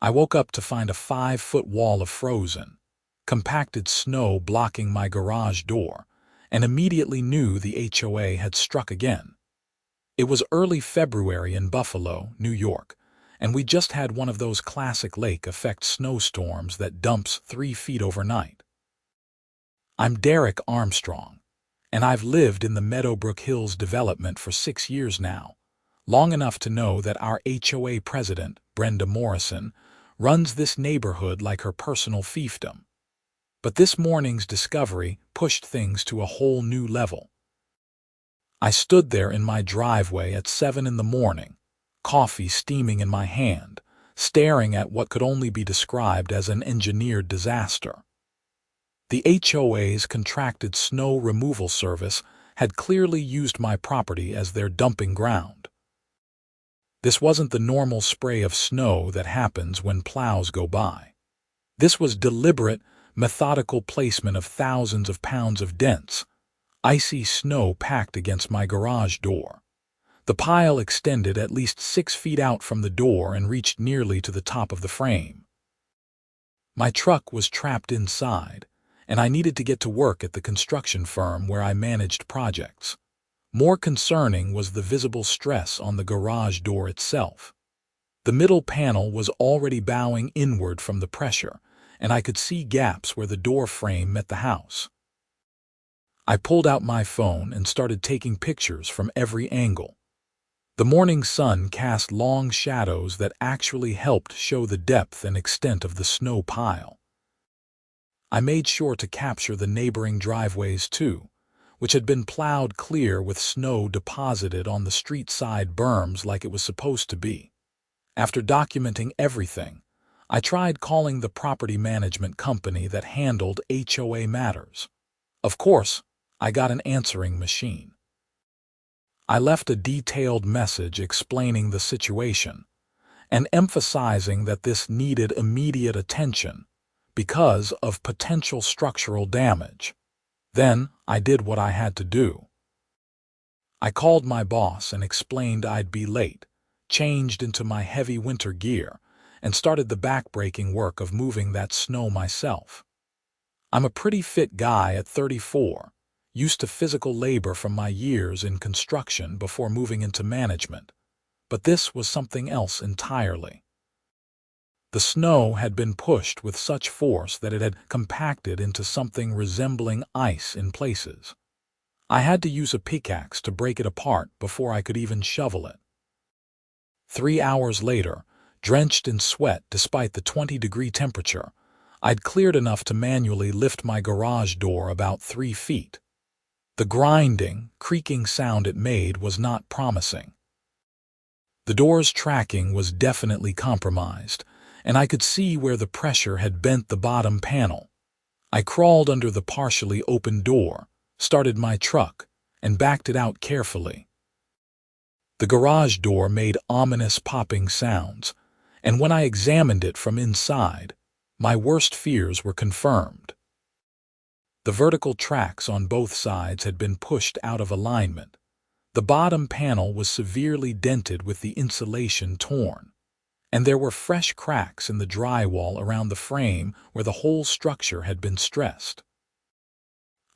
I woke up to find a 5-foot wall of frozen, compacted snow blocking my garage door, and immediately knew the HOA had struck again. It was early February in Buffalo, New York, and we just had one of those classic lake effect snowstorms that dumps 3 feet overnight. I'm Derek Armstrong, and I've lived in the Meadowbrook Hills development for 6 years now, long enough to know that our HOA president, Brenda Morrison, runs this neighborhood like her personal fiefdom. But this morning's discovery pushed things to a whole new level. I stood there in my driveway at 7 in the morning, coffee steaming in my hand, staring at what could only be described as an engineered disaster. The HOA's contracted snow removal service had clearly used my property as their dumping ground. This wasn't the normal spray of snow that happens when plows go by. This was deliberate, methodical placement of thousands of pounds of dense, icy snow packed against my garage door. The pile extended at least 6 feet out from the door and reached nearly to the top of the frame. My truck was trapped inside, and I needed to get to work at the construction firm where I managed projects. More concerning was the visible stress on the garage door itself. The middle panel was already bowing inward from the pressure, and I could see gaps where the door frame met the house. I pulled out my phone and started taking pictures from every angle. The morning sun cast long shadows that actually helped show the depth and extent of the snow pile. I made sure to capture the neighboring driveways too, which had been plowed clear with snow deposited on the street side berms like it was supposed to be. After documenting everything, I tried calling the property management company that handled HOA matters. Of course, I got an answering machine. I left a detailed message explaining the situation and emphasizing that this needed immediate attention because of potential structural damage. Then I did what I had to do. I called my boss and explained I'd be late, changed into my heavy winter gear, and started the backbreaking work of moving that snow myself. I'm a pretty fit guy at 34, used to physical labor from my years in construction before moving into management, but this was something else entirely. The snow had been pushed with such force that it had compacted into something resembling ice in places. I had to use a pickaxe to break it apart before I could even shovel it. 3 hours later, drenched in sweat despite the 20-degree temperature, I'd cleared enough to manually lift my garage door about 3 feet. The grinding, creaking sound it made was not promising. The door's tracking was definitely compromised, and I could see where the pressure had bent the bottom panel. I crawled under the partially open door, started my truck, and backed it out carefully. The garage door made ominous popping sounds, and when I examined it from inside, my worst fears were confirmed. The vertical tracks on both sides had been pushed out of alignment. The bottom panel was severely dented with the insulation torn, and there were fresh cracks in the drywall around the frame where the whole structure had been stressed.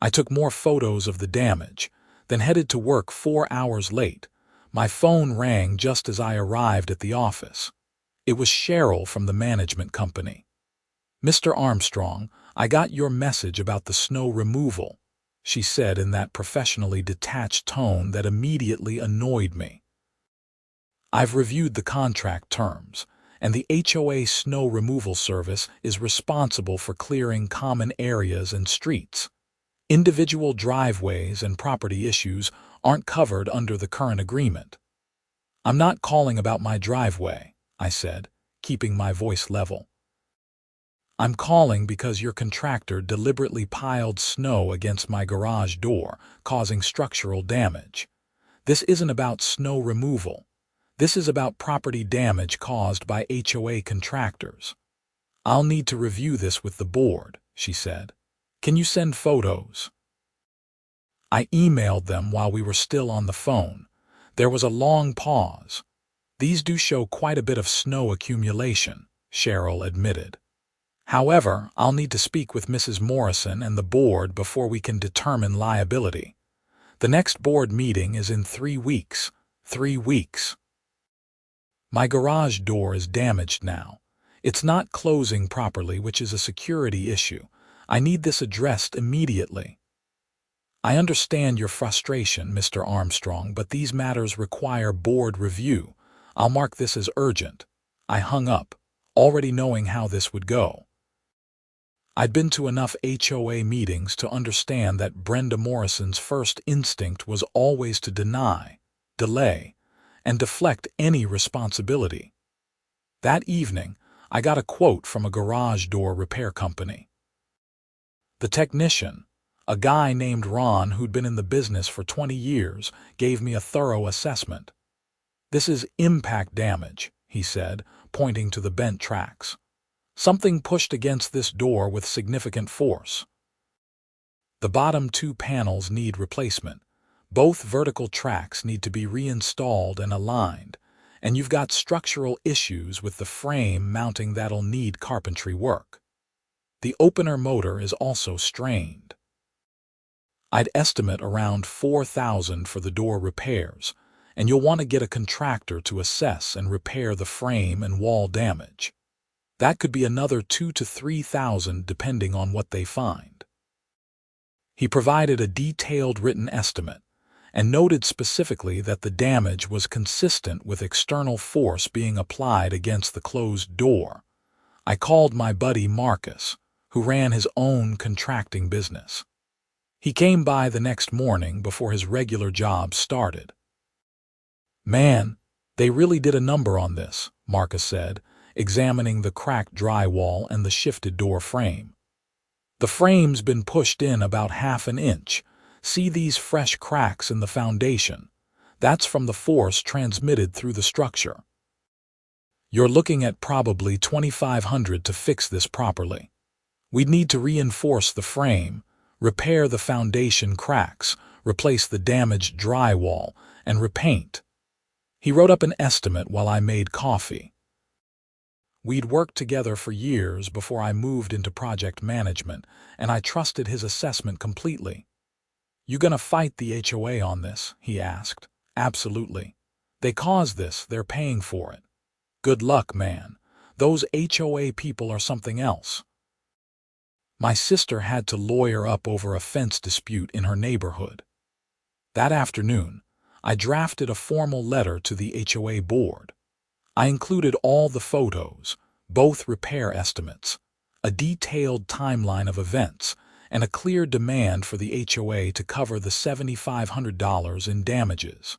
I took more photos of the damage, then headed to work 4 hours late. My phone rang just as I arrived at the office. It was Cheryl from the management company. "Mr. Armstrong, I got your message about the snow removal," she said in that professionally detached tone that immediately annoyed me. "I've reviewed the contract terms, and the HOA snow removal service is responsible for clearing common areas and streets. Individual driveways and property issues aren't covered under the current agreement." "I'm not calling about my driveway," I said, keeping my voice level. "I'm calling because your contractor deliberately piled snow against my garage door, causing structural damage. This isn't about snow removal. This is about property damage caused by HOA contractors. I'll need to review this with the board," she said. "Can you send photos?" I emailed them while we were still on the phone. There was a long pause. "These do show quite a bit of snow accumulation," Cheryl admitted. However, I'll need to speak with Mrs. Morrison and the board before we can determine liability. The next board meeting is in 3 weeks. 3 weeks. My garage door is damaged now. It's not closing properly, which is a security issue. I need this addressed immediately. I understand your frustration, Mr. Armstrong, but these matters require board review. I'll mark this as urgent. I hung up, already knowing how this would go. I'd been to enough HOA meetings to understand that Brenda Morrison's first instinct was always to deny, delay, and deflect any responsibility. That evening, I got a quote from a garage door repair company. The technician, a guy named Ron who'd been in the business for 20 years, gave me a thorough assessment. "This is impact damage," he said, pointing to the bent tracks. "Something pushed against this door with significant force. The bottom 2 panels need replacement. Both vertical tracks need to be reinstalled and aligned, and you've got structural issues with the frame mounting that'll need carpentry work. The opener motor is also strained. I'd estimate around $4,000 for the door repairs, and you'll want to get a contractor to assess and repair the frame and wall damage. That could be another $2,000 to $3,000 depending on what they find." He provided a detailed written estimate and noted specifically that the damage was consistent with external force being applied against the closed door. I called my buddy Marcus, who ran his own contracting business. He came by the next morning before his regular job started. "Man, they really did a number on this," Marcus said, examining the cracked drywall and the shifted door frame. "The frame's been pushed in about 1/2 inch. See these fresh cracks in the foundation? That's from the force transmitted through the structure. You're looking at probably $2,500 to fix this properly. We'd need to reinforce the frame, repair the foundation cracks, replace the damaged drywall, and repaint." He wrote up an estimate while I made coffee. We'd worked together for years before I moved into project management, and I trusted his assessment completely. "You gonna fight the HOA on this?" he asked. "Absolutely. They caused this, they're paying for it." "Good luck, man. Those HOA people are something else." My sister had to lawyer up over a fence dispute in her neighborhood. That afternoon, I drafted a formal letter to the HOA board. I included all the photos, both repair estimates, a detailed timeline of events, and a clear demand for the HOA to cover the $7,500 in damages.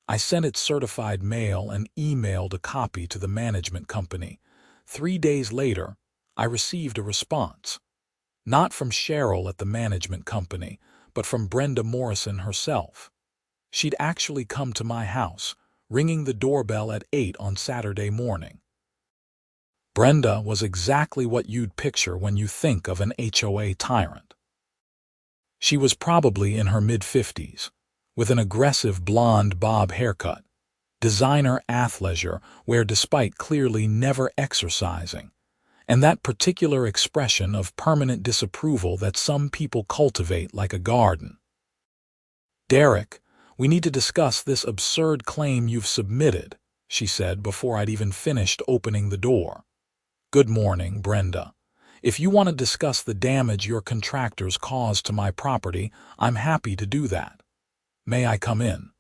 I sent it certified mail and emailed a copy to the management company. 3 days later, I received a response. Not from Cheryl at the management company, but from Brenda Morrison herself. She'd actually come to my house, ringing the doorbell at 8 on Saturday morning. Brenda was exactly what you'd picture when you think of an HOA tyrant. She was probably in her mid-50s, with an aggressive blonde bob haircut, designer athleisure wear despite clearly never exercising, and that particular expression of permanent disapproval that some people cultivate like a garden. "Derek, we need to discuss this absurd claim you've submitted," she said before I'd even finished opening the door. "Good morning, Brenda. If you want to discuss the damage your contractors caused to my property, I'm happy to do that. May I come in?"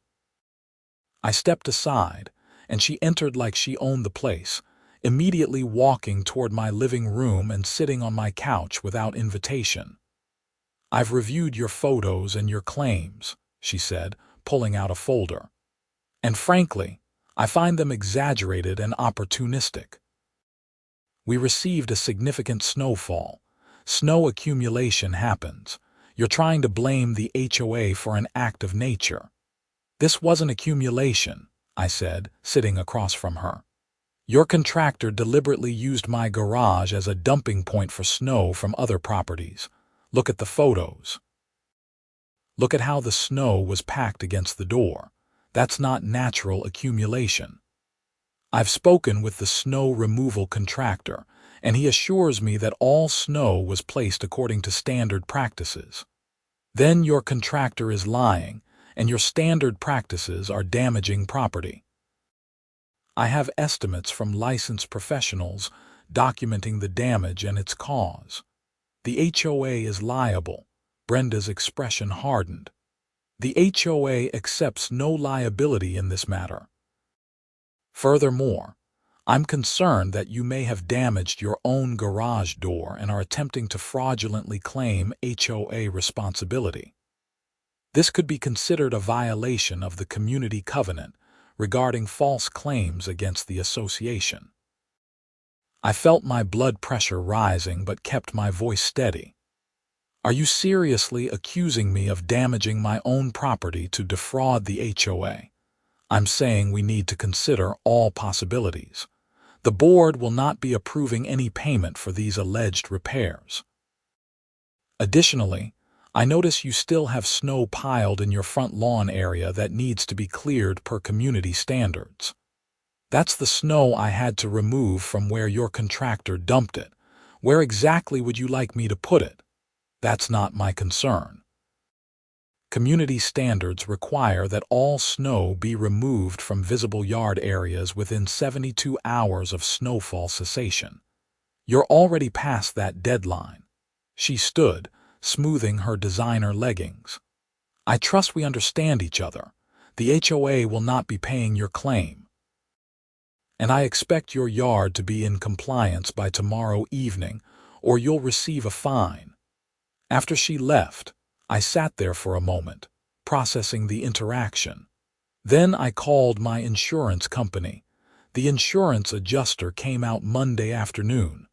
I stepped aside, and she entered like she owned the place, immediately walking toward my living room and sitting on my couch without invitation. "I've reviewed your photos and your claims," she said, pulling out a folder. "And frankly, I find them exaggerated and opportunistic. We received a significant snowfall. Snow accumulation happens. You're trying to blame the HOA for an act of nature. This wasn't accumulation," I said, sitting across from her. "Your contractor deliberately used my garage as a dumping point for snow from other properties. Look at the photos. Look at how the snow was packed against the door. That's not natural accumulation." I've spoken with the snow removal contractor, and he assures me that all snow was placed according to standard practices. Then your contractor is lying, and your standard practices are damaging property. I have estimates from licensed professionals documenting the damage and its cause. The HOA is liable. Brenda's expression hardened. The HOA accepts no liability in this matter. Furthermore, I'm concerned that you may have damaged your own garage door and are attempting to fraudulently claim HOA responsibility. This could be considered a violation of the community covenant regarding false claims against the association. I felt my blood pressure rising but kept my voice steady. Are you seriously accusing me of damaging my own property to defraud the HOA? I'm saying we need to consider all possibilities. The board will not be approving any payment for these alleged repairs. Additionally, I notice you still have snow piled in your front lawn area that needs to be cleared per community standards. That's the snow I had to remove from where your contractor dumped it. Where exactly would you like me to put it? That's not my concern. Community standards require that all snow be removed from visible yard areas within 72 hours of snowfall cessation. You're already past that deadline. She stood, smoothing her designer leggings. I trust we understand each other. The HOA will not be paying your claim. And I expect your yard to be in compliance by tomorrow evening, or you'll receive a fine. After she left, I sat there for a moment, processing the interaction. Then I called my insurance company. The insurance adjuster came out Monday afternoon.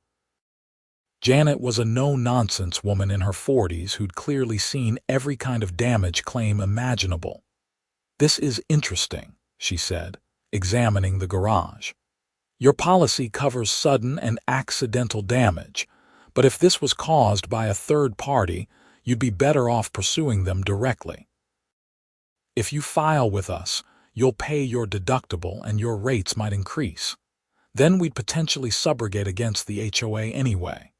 Janet was a no-nonsense woman in her 40s who'd clearly seen every kind of damage claim imaginable. "This is interesting," she said, examining the garage. "Your policy covers sudden and accidental damage, but if this was caused by a third party, you'd be better off pursuing them directly. If you file with us, you'll pay your deductible and your rates might increase. Then we'd potentially subrogate against the HOA anyway.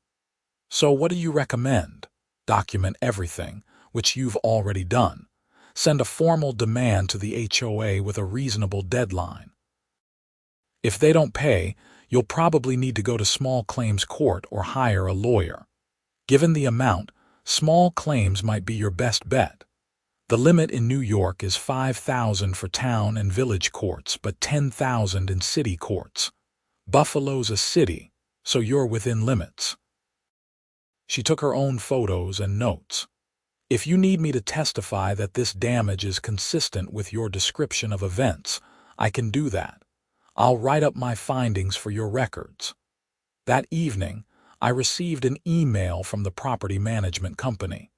So what do you recommend? Document everything, which you've already done. Send a formal demand to the HOA with a reasonable deadline. If they don't pay, you'll probably need to go to small claims court or hire a lawyer. Given the amount, small claims might be your best bet. The limit in New York is $5,000 for town and village courts, but $10,000 in city courts. Buffalo's a city, so you're within limits." She took her own photos and notes. "If you need me to testify that this damage is consistent with your description of events, I can do that. I'll write up my findings for your records." That evening, I received an email from the property management company.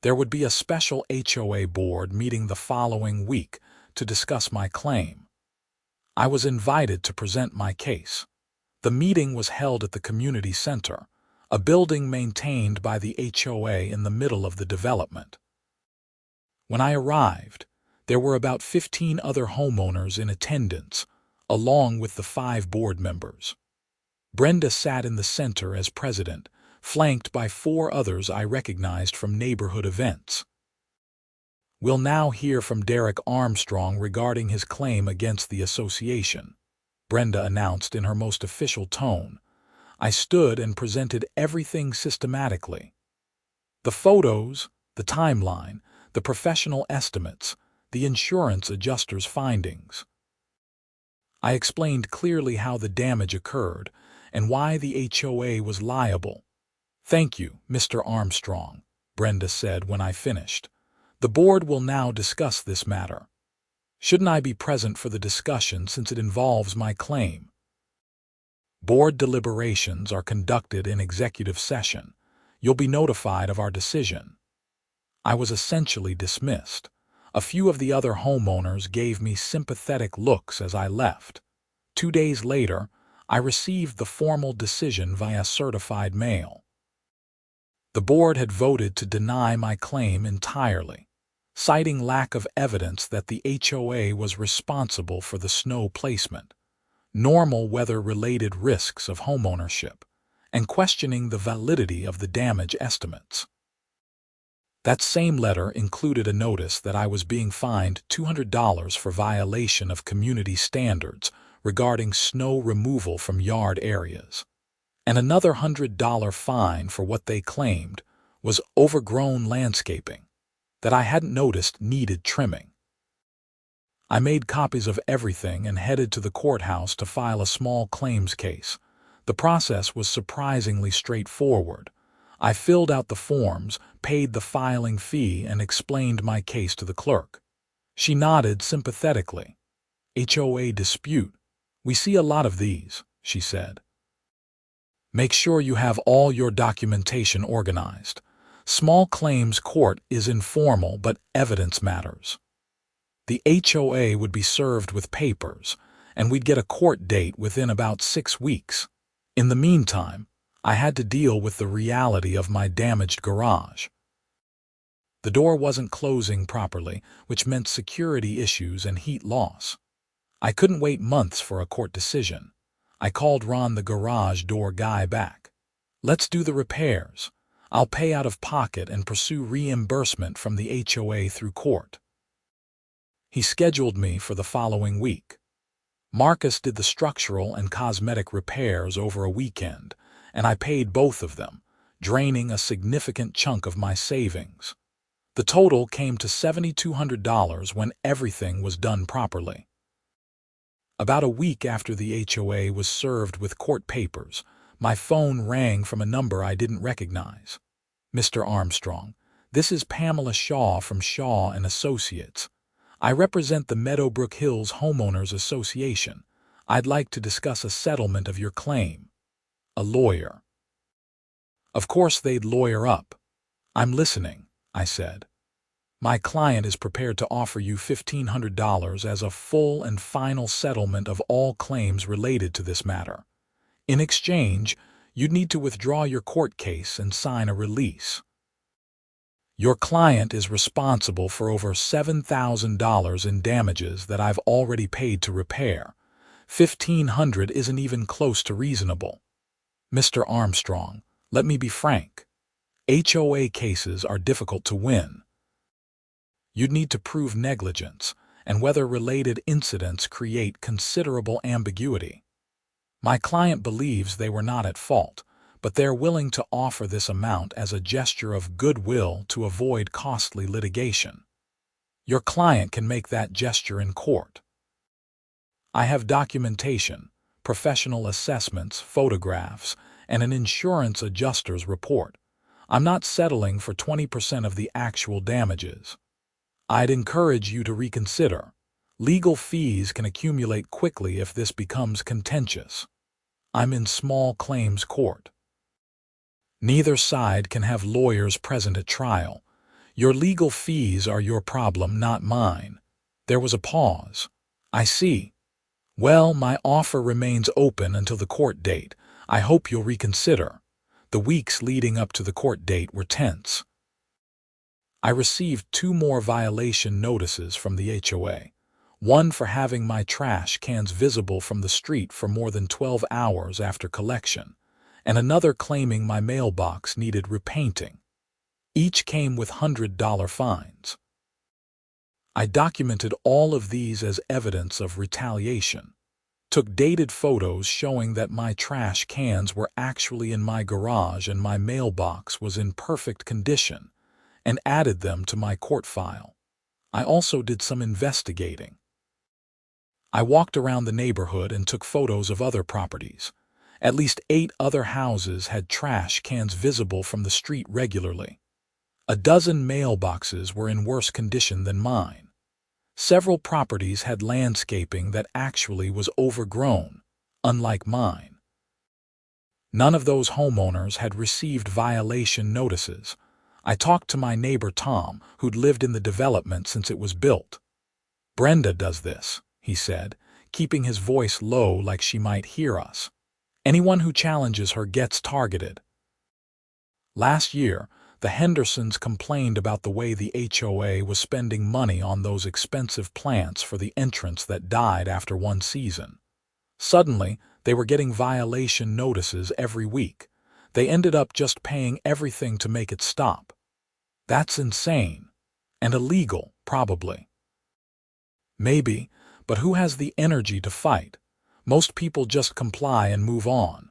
There would be a special HOA board meeting the following week to discuss my claim. I was invited to present my case. The meeting was held at the community center, a building maintained by the HOA in the middle of the development. When I arrived, there were about 15 other homeowners in attendance, along with the 5 board members. Brenda sat in the center as president, flanked by 4 others I recognized from neighborhood events. "We'll now hear from Derek Armstrong regarding his claim against the association," Brenda announced in her most official tone. I stood and presented everything systematically. The photos, the timeline, the professional estimates, the insurance adjuster's findings. I explained clearly how the damage occurred and why the HOA was liable. "Thank you, Mr. Armstrong," Brenda said when I finished. "The board will now discuss this matter. Shouldn't I be present for the discussion since it involves my claim?" "Board deliberations are conducted in executive session. You'll be notified of our decision." I was essentially dismissed. A few of the other homeowners gave me sympathetic looks as I left. 2 days later, I received the formal decision via certified mail. The board had voted to deny my claim entirely, citing lack of evidence that the HOA was responsible for the snow placement. normal weather-related risks of homeownership, and questioning the validity of the damage estimates. That same letter included a notice that I was being fined $200 for violation of community standards regarding snow removal from yard areas, and another $100 fine for what they claimed was overgrown landscaping that I hadn't noticed needed trimming. I made copies of everything and headed to the courthouse to file a small claims case. The process was surprisingly straightforward. I filled out the forms, paid the filing fee, and explained my case to the clerk. She nodded sympathetically. "HOA dispute. We see a lot of these," she said. "Make sure you have all your documentation organized. Small claims court is informal, but evidence matters." The HOA would be served with papers, and we'd get a court date within about 6 weeks. In the meantime, I had to deal with the reality of my damaged garage. The door wasn't closing properly, which meant security issues and heat loss. I couldn't wait months for a court decision. I called Ron, the garage door guy, back. "Let's do the repairs. I'll pay out of pocket and pursue reimbursement from the HOA through court." He scheduled me for the following week. Marcus did the structural and cosmetic repairs over a weekend, and I paid both of them, draining a significant chunk of my savings. The total came to $7,200 when everything was done properly. About a week after the HOA was served with court papers, my phone rang from a number I didn't recognize. "Mr. Armstrong, this is Pamela Shaw from Shaw and Associates. I represent the Meadowbrook Hills Homeowners Association. I'd like to discuss a settlement of your claim." A lawyer. Of course they'd lawyer up. "I'm listening," I said. "My client is prepared to offer you $1,500 as a full and final settlement of all claims related to this matter. In exchange, you'd need to withdraw your court case and sign a release. Your client is responsible for over $7,000 in damages that I've already paid to repair. $1,500 isn't even close to reasonable." "Mr. Armstrong, let me be frank. HOA cases are difficult to win. You'd need to prove negligence, and weather-related incidents create considerable ambiguity. My client believes they were not at fault, but they're willing to offer this amount as a gesture of goodwill to avoid costly litigation. Your client can make that gesture in court. I have documentation, professional assessments, photographs, and an insurance adjuster's report. I'm not settling for 20% of the actual damages. I'd encourage you to reconsider. Legal fees can accumulate quickly if this becomes contentious. I'm in small claims court. Neither side can have lawyers present at trial. Your legal fees are your problem, not mine." There was a pause. "I see. Well, my offer remains open until the court date. I hope you'll reconsider." The weeks leading up to the court date were tense. I received 2 more violation notices from the HOA. One for having my trash cans visible from the street for more than 12 hours after collection, and another claiming my mailbox needed repainting. Each came with $100 fines. I documented all of these as evidence of retaliation, took dated photos showing that my trash cans were actually in my garage and my mailbox was in perfect condition, and added them to my court file. I also did some investigating. I walked around the neighborhood and took photos of other properties. At least 8 other houses had trash cans visible from the street regularly. A dozen mailboxes were in worse condition than mine. Several properties had landscaping that actually was overgrown, unlike mine. None of those homeowners had received violation notices. I talked to my neighbor Tom, who'd lived in the development since it was built. "Brenda does this," he said, keeping his voice low like she might hear us. "Anyone who challenges her gets targeted." Last year, the Hendersons complained about the way the HOA was spending money on those expensive plants for the entrance that died after one season. Suddenly, they were getting violation notices every week. They ended up just paying everything to make it stop. That's insane. And illegal, probably. Maybe, but who has the energy to fight? Most people just comply and move on.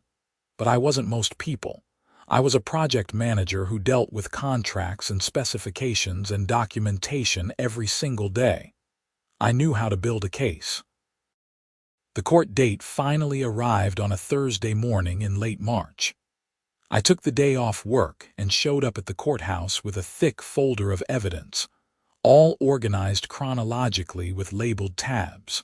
But I wasn't most people. I was a project manager who dealt with contracts and specifications and documentation every single day. I knew how to build a case. The court date finally arrived on a Thursday morning in late March. I took the day off work and showed up at the courthouse with a thick folder of evidence, all organized chronologically with labeled tabs.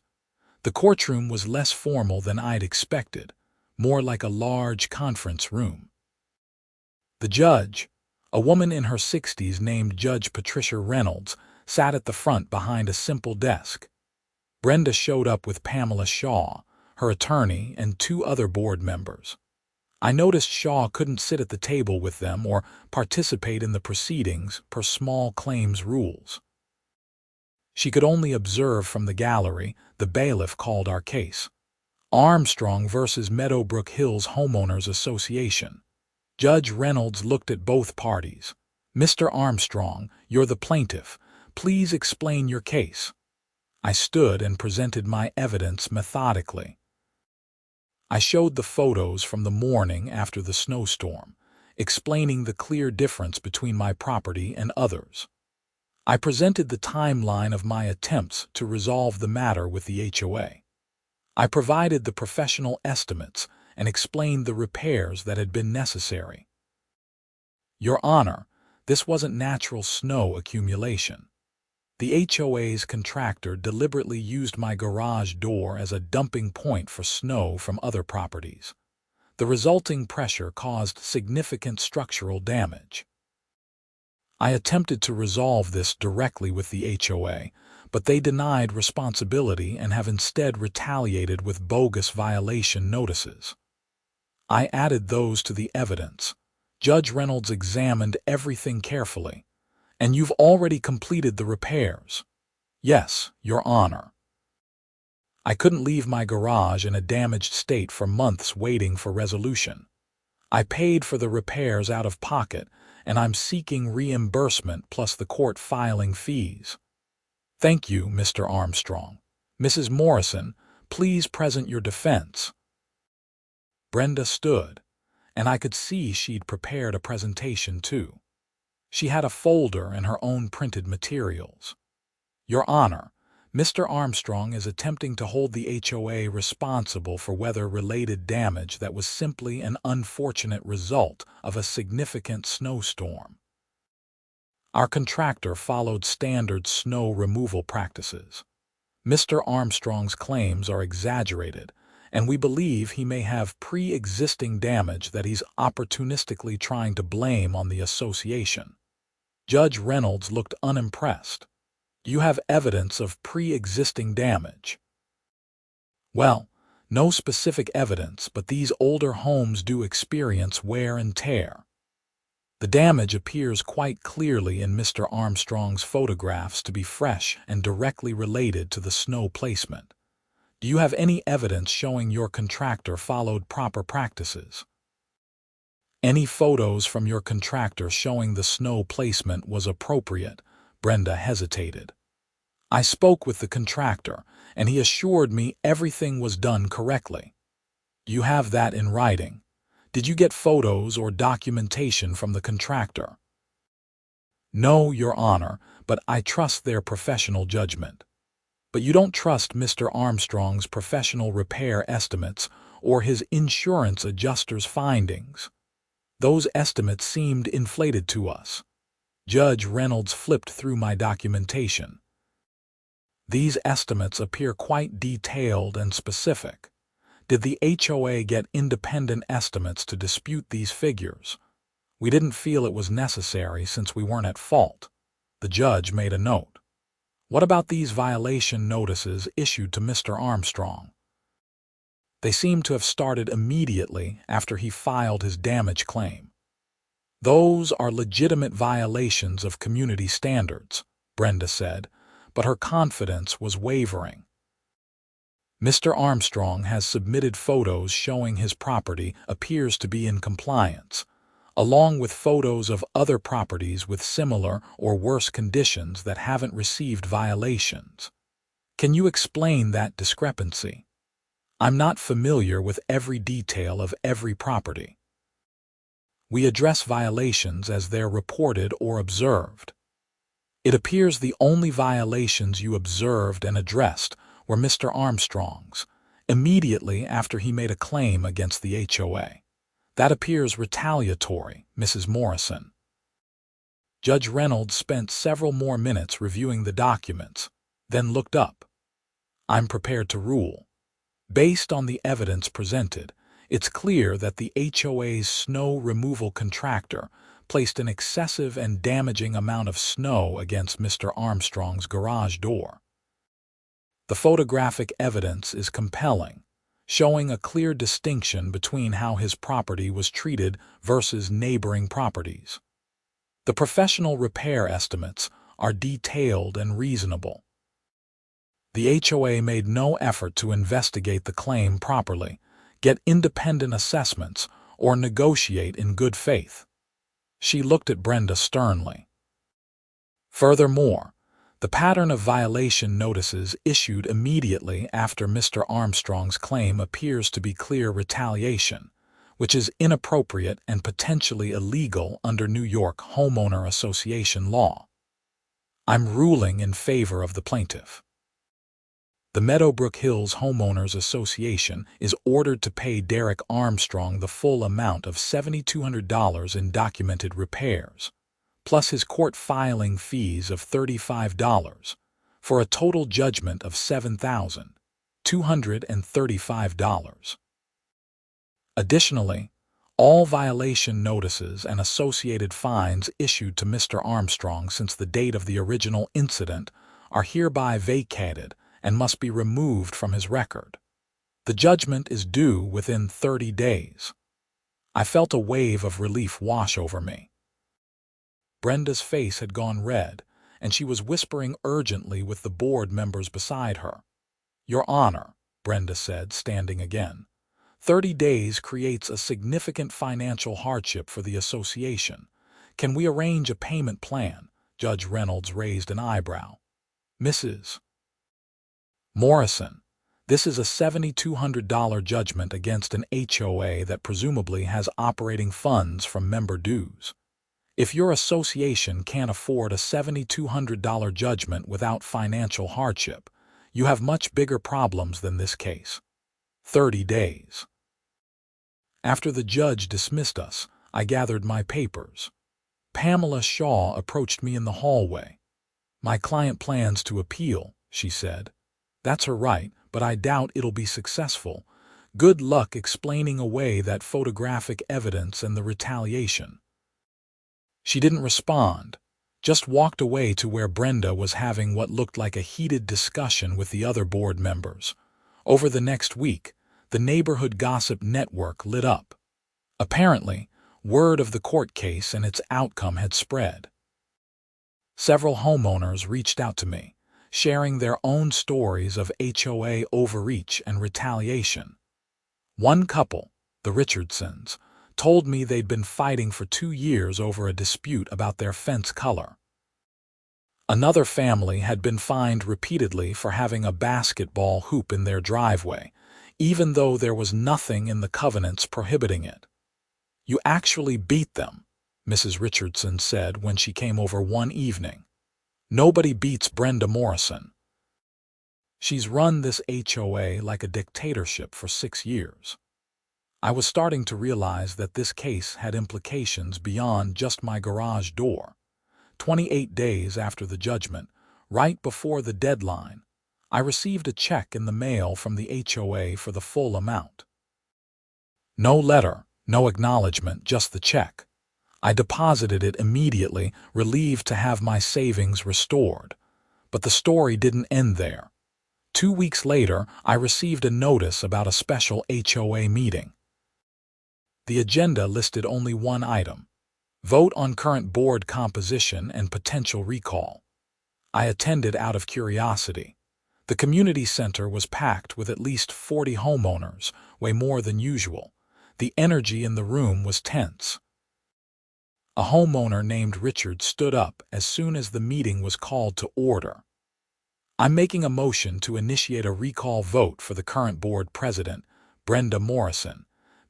The courtroom was less formal than I'd expected, more like a large conference room. The judge, a woman in her 60s named Judge Patricia Reynolds, sat at the front behind a simple desk. Brenda showed up with Pamela Shaw, her attorney, and 2 other board members. I noticed Shaw couldn't sit at the table with them or participate in the proceedings per small claims rules. She could only observe from the gallery. The bailiff called our case Armstrong versus Meadowbrook Hills Homeowners Association. Judge Reynolds looked at both parties. "Mr. Armstrong, you're the plaintiff. Please explain your case." I stood and presented my evidence methodically. I showed the photos from the morning after the snowstorm, explaining the clear difference between my property and others. I presented the timeline of my attempts to resolve the matter with the HOA. I provided the professional estimates and explained the repairs that had been necessary. Your Honor, this wasn't natural snow accumulation. The HOA's contractor deliberately used my garage door as a dumping point for snow from other properties. The resulting pressure caused significant structural damage. I attempted to resolve this directly with the HOA, but they denied responsibility and have instead retaliated with bogus violation notices. I added those to the evidence. Judge Reynolds examined everything carefully. "And you've already completed the repairs?" "Yes, Your Honor." I couldn't leave my garage in a damaged state for months waiting for resolution. I paid for the repairs out of pocket, and I'm seeking reimbursement plus the court filing fees. Thank you, Mr. Armstrong. Mrs. Morrison, please present your defense. Brenda stood, and I could see she'd prepared a presentation too. She had a folder and her own printed materials. Your Honor, Mr. Armstrong is attempting to hold the HOA responsible for weather-related damage that was simply an unfortunate result of a significant snowstorm. Our contractor followed standard snow removal practices. Mr. Armstrong's claims are exaggerated, and we believe he may have pre-existing damage that he's opportunistically trying to blame on the association. Judge Reynolds looked unimpressed. You have evidence of pre-existing damage. Well, no specific evidence, but these older homes do experience wear and tear. The damage appears quite clearly in Mr. Armstrong's photographs to be fresh and directly related to the snow placement. Do you have any evidence showing your contractor followed proper practices? Any photos from your contractor showing the snow placement was appropriate? Brenda hesitated. I spoke with the contractor, and he assured me everything was done correctly. You have that in writing. Did you get photos or documentation from the contractor? No, Your Honor, but I trust their professional judgment. But you don't trust Mr. Armstrong's professional repair estimates or his insurance adjuster's findings. Those estimates seemed inflated to us. Judge Reynolds flipped through my documentation. These estimates appear quite detailed and specific. Did the HOA get independent estimates to dispute these figures? We didn't feel it was necessary since we weren't at fault. The judge made a note. What about these violation notices issued to Mr. Armstrong? They seem to have started immediately after he filed his damage claim. Those are legitimate violations of community standards, Brenda said, but her confidence was wavering. Mr. Armstrong has submitted photos showing his property appears to be in compliance, along with photos of other properties with similar or worse conditions that haven't received violations. Can you explain that discrepancy? I'm not familiar with every detail of every property. We address violations as they're reported or observed. It appears the only violations you observed and addressed were Mr. Armstrong's, immediately after he made a claim against the HOA. That appears retaliatory, Mrs. Morrison. Judge Reynolds spent several more minutes reviewing the documents, then looked up. I'm prepared to rule. Based on the evidence presented, it's clear that the HOA's snow removal contractor placed an excessive and damaging amount of snow against Mr. Armstrong's garage door. The photographic evidence is compelling, showing a clear distinction between how his property was treated versus neighboring properties. The professional repair estimates are detailed and reasonable. The HOA made no effort to investigate the claim properly, get independent assessments, or negotiate in good faith. She looked at Brenda sternly. Furthermore, the pattern of violation notices issued immediately after Mr. Armstrong's claim appears to be clear retaliation, which is inappropriate and potentially illegal under New York Homeowner Association law. I'm ruling in favor of the plaintiff. The Meadowbrook Hills Homeowners Association is ordered to pay Derek Armstrong the full amount of $7,200 in documented repairs, plus his court filing fees of $35, for a total judgment of $7,235. Additionally, all violation notices and associated fines issued to Mr. Armstrong since the date of the original incident are hereby vacated and must be removed from his record. The judgment is due within 30 days. I felt a wave of relief wash over me. Brenda's face had gone red, and she was whispering urgently with the board members beside her. "Your Honor," Brenda said, standing again, 30 days creates a significant financial hardship for the association. Can we arrange a payment plan? Judge Reynolds raised an eyebrow. Mrs. Morrison, this is a $7,200 judgment against an HOA that presumably has operating funds from member dues. If your association can't afford a $7,200 judgment without financial hardship, you have much bigger problems than this case. 30 days. After the judge dismissed us, I gathered my papers. Pamela Shaw approached me in the hallway. "My client plans to appeal," she said. "That's her right, but I doubt it'll be successful. Good luck explaining away that photographic evidence and the retaliation." She didn't respond, just walked away to where Brenda was having what looked like a heated discussion with the other board members. Over the next week, the neighborhood gossip network lit up. Apparently, word of the court case and its outcome had spread. Several homeowners reached out to me, sharing their own stories of HOA overreach and retaliation. One couple, the Richardsons, told me they'd been fighting for 2 years over a dispute about their fence color. Another family had been fined repeatedly for having a basketball hoop in their driveway, even though there was nothing in the covenants prohibiting it. "You actually beat them," Mrs. Richardson said when she came over one evening. "Nobody beats Brenda Morrison. She's run this HOA like a dictatorship for 6 years." I was starting to realize that this case had implications beyond just my garage door. 28 days after the judgment, right before the deadline, I received a check in the mail from the HOA for the full amount. No letter, no acknowledgement, just the check. I deposited it immediately, relieved to have my savings restored. But the story didn't end there. 2 weeks later, I received a notice about a special HOA meeting. The agenda listed only one item: vote on current board composition and potential recall. I attended out of curiosity. The community center was packed with at least 40 homeowners, way more than usual. The energy in the room was tense. A homeowner named Richard stood up as soon as the meeting was called to order. "I'm making a motion to initiate a recall vote for the current board president, Brenda Morrison,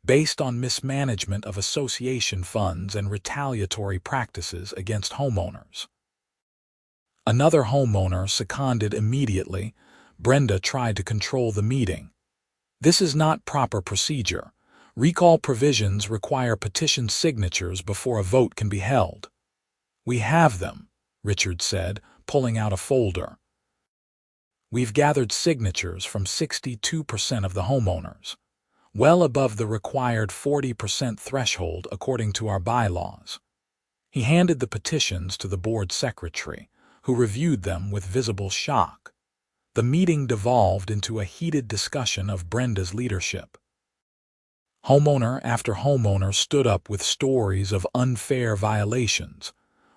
based on mismanagement of association funds and retaliatory practices against homeowners." Another homeowner seconded immediately. Brenda tried to control the meeting. "This is not proper procedure. Recall provisions require petition signatures before a vote can be held." "We have them," Richard said, pulling out a folder. "We've gathered signatures from 62% of the homeowners, well above the required 40% threshold according to our bylaws." He handed the petitions to the board secretary, who reviewed them with visible shock. The meeting devolved into a heated discussion of Brenda's leadership. Homeowner after homeowner stood up with stories of unfair violations,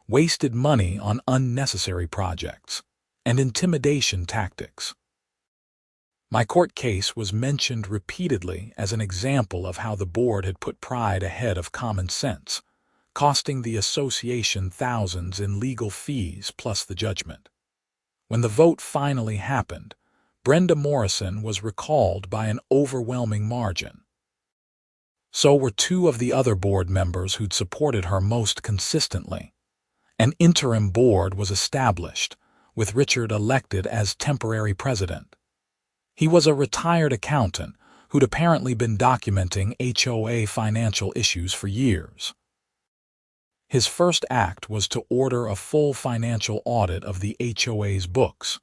wasted money on unnecessary projects, and intimidation tactics. My court case was mentioned repeatedly as an example of how the board had put pride ahead of common sense, costing the association thousands in legal fees plus the judgment. When the vote finally happened, Brenda Morrison was recalled by an overwhelming margin. So were two of the other board members who'd supported her most consistently. An interim board was established, with Richard elected as temporary president. He was a retired accountant who'd apparently been documenting HOA financial issues for years. His first act was to order a full financial audit of the HOA's books.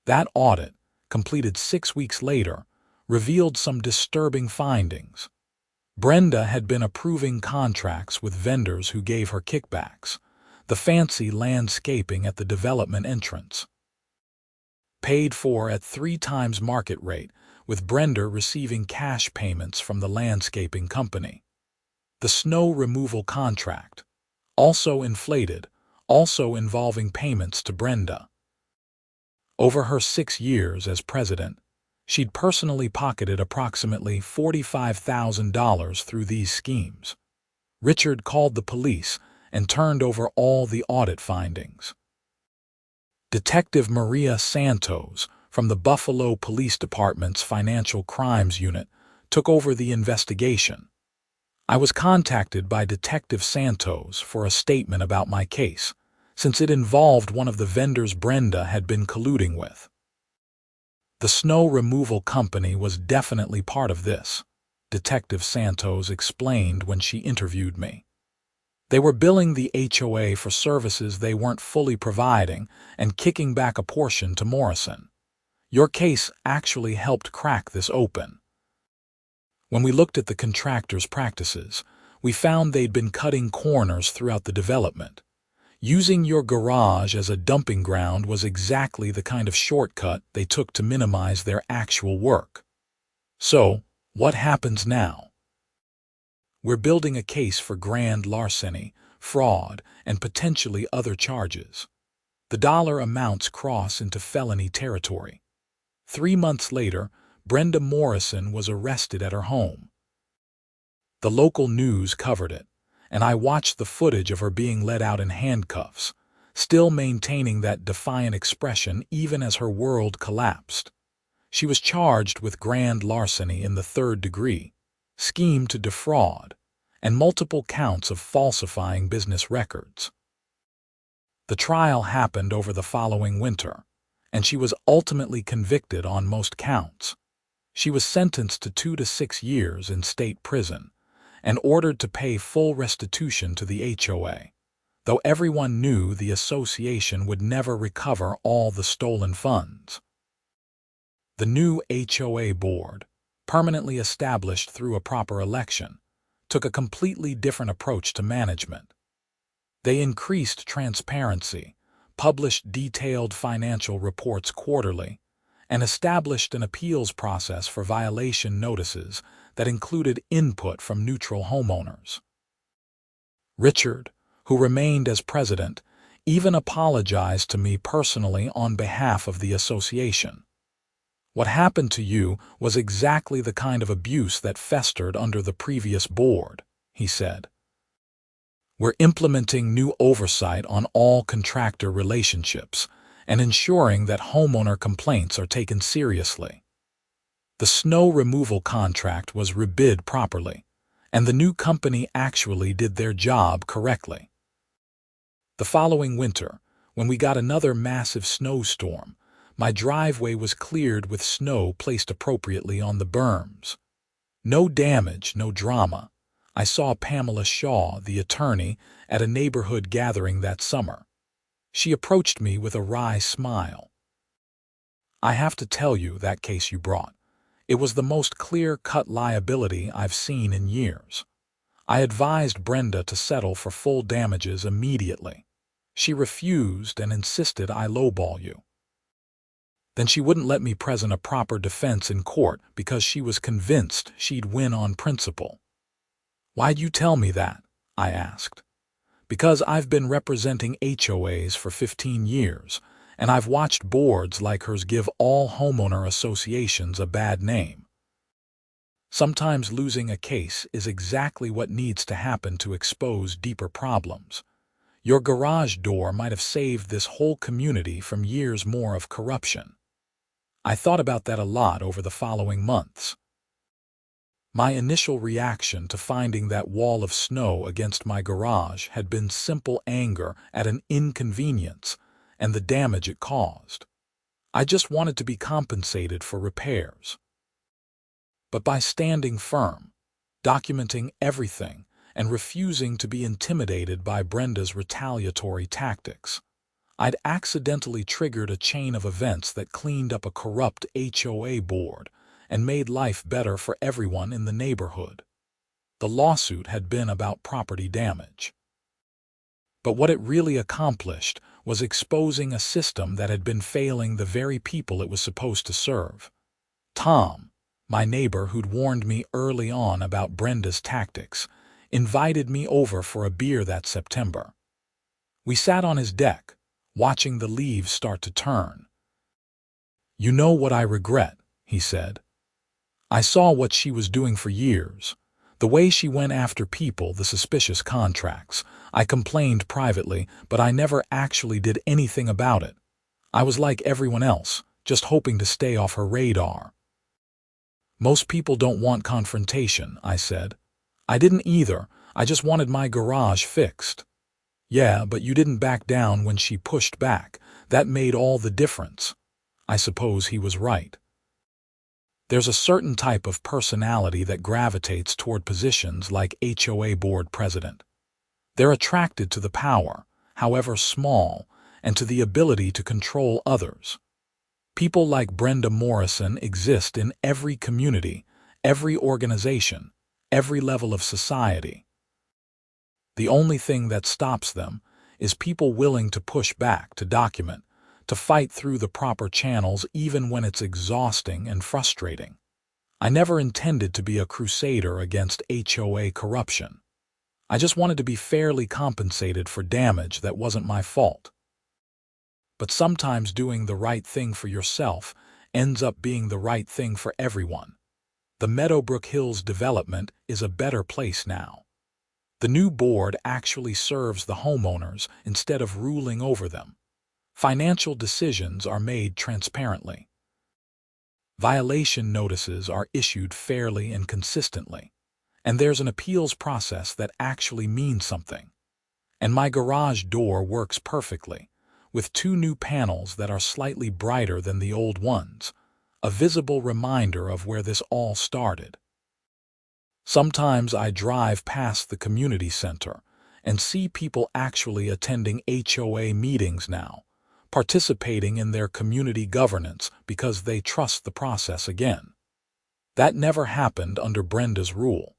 That audit, completed 6 weeks later, revealed some disturbing findings. Brenda had been approving contracts with vendors who gave her kickbacks, the fancy landscaping at the development entrance. Paid for at 3 times market rate, with Brenda receiving cash payments from the landscaping company. The snow removal contract, also inflated, also involving payments to Brenda. Over her 6 years as president, she'd personally pocketed approximately $45,000 through these schemes. Richard called the police and turned over all the audit findings. Detective Maria Santos from the Buffalo Police Department's Financial Crimes Unit took over the investigation. I was contacted by Detective Santos for a statement about my case, since it involved one of the vendors Brenda had been colluding with. "The snow removal company was definitely part of this," Detective Santos explained when she interviewed me. "They were billing the HOA for services they weren't fully providing and kicking back a portion to Morrison. Your case actually helped crack this open. When we looked at the contractor's practices, we found they'd been cutting corners throughout the development. Using your garage as a dumping ground was exactly the kind of shortcut they took to minimize their actual work. So, what happens now? We're building a case for grand larceny, fraud, and potentially other charges. The dollar amounts cross into felony territory. 3 months later, Brenda Morrison was arrested at her home. The local news covered it, and I watched the footage of her being led out in handcuffs, still maintaining that defiant expression even as her world collapsed. She was charged with grand larceny in the 3rd degree, scheme to defraud, and multiple counts of falsifying business records. The trial happened over the following winter, and she was ultimately convicted on most counts. She was sentenced to 2 to 6 years in state prison, and ordered to pay full restitution to the HOA, though everyone knew the association would never recover all the stolen funds. The new HOA board, permanently established through a proper election, took a completely different approach to management. They increased transparency, published detailed financial reports quarterly, and established an appeals process for violation notices that included input from neutral homeowners. Richard, who remained as president, even apologized to me personally on behalf of the association. What happened to you was exactly the kind of abuse that festered under the previous board, he said. We're implementing new oversight on all contractor relationships and ensuring that homeowner complaints are taken seriously. The snow removal contract was rebid properly, and the new company actually did their job correctly. The following winter, when we got another massive snowstorm, my driveway was cleared with snow placed appropriately on the berms. No damage, no drama. I saw Pamela Shaw, the attorney, at a neighborhood gathering that summer. She approached me with a wry smile. I have to tell you that case you brought. It was the most clear-cut liability I've seen in years. I advised Brenda to settle for full damages immediately. She refused and insisted I lowball you. Then she wouldn't let me present a proper defense in court because she was convinced she'd win on principle. Why'd you tell me that? I asked. Because I've been representing HOAs for 15 years, and I've watched boards like hers give all homeowner associations a bad name. Sometimes losing a case is exactly what needs to happen to expose deeper problems. Your garage door might have saved this whole community from years more of corruption. I thought about that a lot over the following months. My initial reaction to finding that wall of snow against my garage had been simple anger at an inconvenience and the damage it caused. I just wanted to be compensated for repairs. But by standing firm, documenting everything, and refusing to be intimidated by Brenda's retaliatory tactics, I'd accidentally triggered a chain of events that cleaned up a corrupt HOA board and made life better for everyone in the neighborhood. The lawsuit had been about property damage. But what it really accomplished was exposing a system that had been failing the very people it was supposed to serve. Tom, my neighbor who'd warned me early on about Brenda's tactics, invited me over for a beer that September. We sat on his deck, watching the leaves start to turn. "You know what I regret," he said. "I saw what she was doing for years. The way she went after people, the suspicious contracts. I complained privately, but I never actually did anything about it. I was like everyone else, just hoping to stay off her radar." "Most people don't want confrontation," I said. "I didn't either. I just wanted my garage fixed." "Yeah, but you didn't back down when she pushed back. That made all the difference." I suppose he was right. There's a certain type of personality that gravitates toward positions like HOA board president. They're attracted to the power, however small, and to the ability to control others. People like Brenda Morrison exist in every community, every organization, every level of society. The only thing that stops them is people willing to push back, to document, to fight through the proper channels even when it's exhausting and frustrating. I never intended to be a crusader against HOA corruption. I just wanted to be fairly compensated for damage that wasn't my fault. But sometimes doing the right thing for yourself ends up being the right thing for everyone. The Meadowbrook Hills development is a better place now. The new board actually serves the homeowners instead of ruling over them. Financial decisions are made transparently. Violation notices are issued fairly and consistently, and there's an appeals process that actually means something. And my garage door works perfectly, with 2 new panels that are slightly brighter than the old ones, a visible reminder of where this all started. Sometimes I drive past the community center and see people actually attending HOA meetings now, participating in their community governance because they trust the process again. That never happened under Brenda's rule.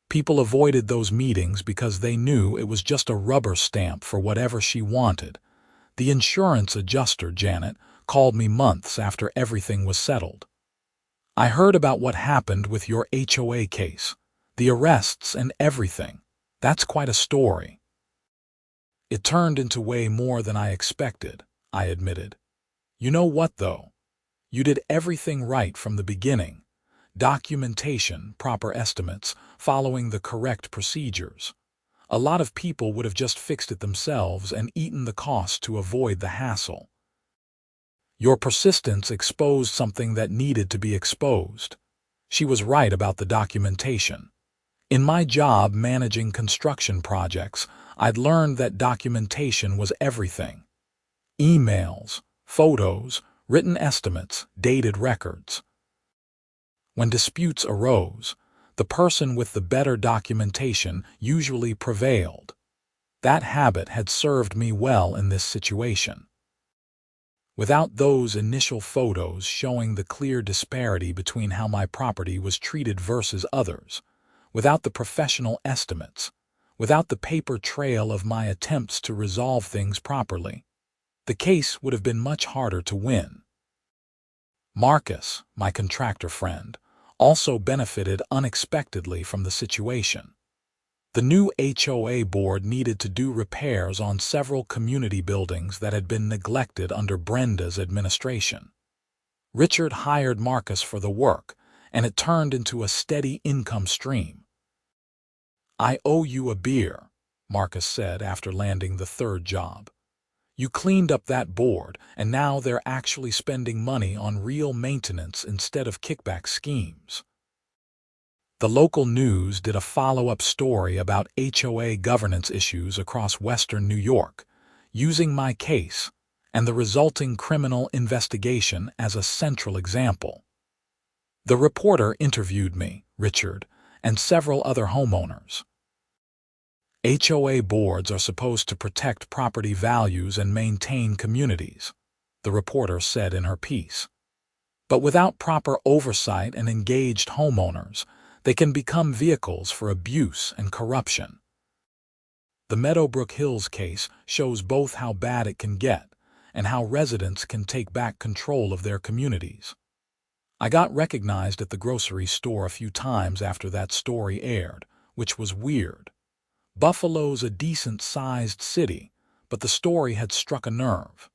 People avoided those meetings because they knew it was just a rubber stamp for whatever she wanted. The insurance adjuster, Janet, called me months after everything was settled. "I heard about what happened with your HOA case, the arrests and everything. That's quite a story." "It turned into way more than I expected," I admitted. "You know what, though? You did everything right from the beginning. Documentation, proper estimates, following the correct procedures. A lot of people would have just fixed it themselves and eaten the cost to avoid the hassle. Your persistence exposed something that needed to be exposed. She was right about the documentation. In my job managing construction projects, I'd learned that documentation was everything. Emails, photos, written estimates, dated records. When disputes arose, the person with the better documentation usually prevailed. That habit had served me well in this situation. Without those initial photos showing the clear disparity between how my property was treated versus others, without the professional estimates, without the paper trail of my attempts to resolve things properly, the case would have been much harder to win. Marcus, my contractor friend, also benefited unexpectedly from the situation. The new HOA board needed to do repairs on several community buildings that had been neglected under Brenda's administration. Richard hired Marcus for the work, and it turned into a steady income stream. "I owe you a beer," Marcus said after landing the third job. "You cleaned up that board, and now they're actually spending money on real maintenance instead of kickback schemes." The local news did a follow-up story about HOA governance issues across western New York, using my case and the resulting criminal investigation as a central example. The reporter interviewed me, Richard, and several other homeowners. HOA boards are supposed to protect property values and maintain communities, the reporter said in her piece. But without proper oversight and engaged homeowners, they can become vehicles for abuse and corruption. The Meadowbrook Hills case shows both how bad it can get and how residents can take back control of their communities. I got recognized at the grocery store a few times after that story aired, which was weird. Buffalo's a decent-sized city, but the story had struck a nerve.